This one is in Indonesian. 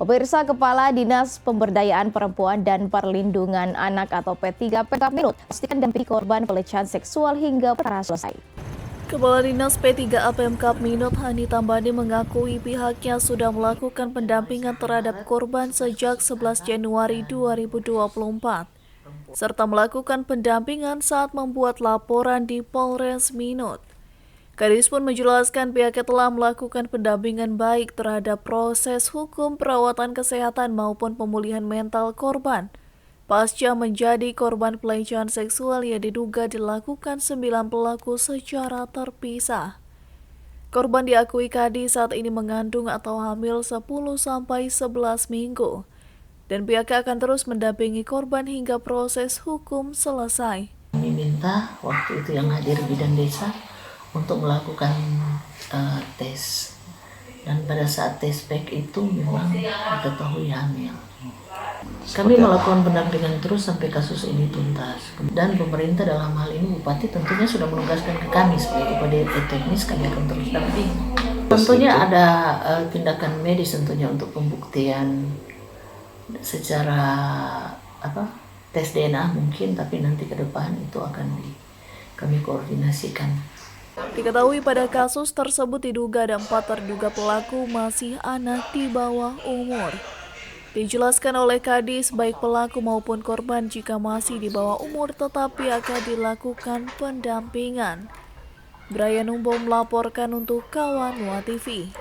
Pemirsa, Kepala Dinas Pemberdayaan Perempuan dan Perlindungan Anak atau P3 Pemkab Minut pastikan dampingi korban pelecehan seksual hingga perkara selesai. Kepala Dinas P3A Pemkab Minut Hani Tambani mengakui pihaknya sudah melakukan pendampingan terhadap korban sejak 11 Januari 2024, serta melakukan pendampingan saat membuat laporan di Polres Minut. Kadis pun menjelaskan pihaknya telah melakukan pendampingan baik terhadap proses hukum, perawatan kesehatan maupun pemulihan mental korban pasca menjadi korban pelecehan seksual yang diduga dilakukan 9 pelaku secara terpisah. Korban diakui Kadis saat ini mengandung atau hamil 10-11 minggu dan pihaknya akan terus mendampingi korban hingga proses hukum selesai. Kami minta waktu itu yang hadir bidan desa untuk melakukan tes, dan pada saat tes pack itu memang diketahui hamil. Kami melakukan pendampingan terus sampai kasus ini tuntas, dan pemerintah dalam hal ini Bupati tentunya sudah menugaskan ke kami sebagai kepala teknis, kami akan terus dampingi. Tentunya ada tindakan medis tentunya untuk pembuktian secara tes DNA mungkin, tapi nanti ke depan itu akan kami koordinasikan. Diketahui pada kasus tersebut diduga ada 4 terduga pelaku masih anak di bawah umur. Dijelaskan oleh Kadis, baik pelaku maupun korban jika masih di bawah umur tetapi akan dilakukan pendampingan. Brian Umbo melaporkan untuk Kawan Wa TV.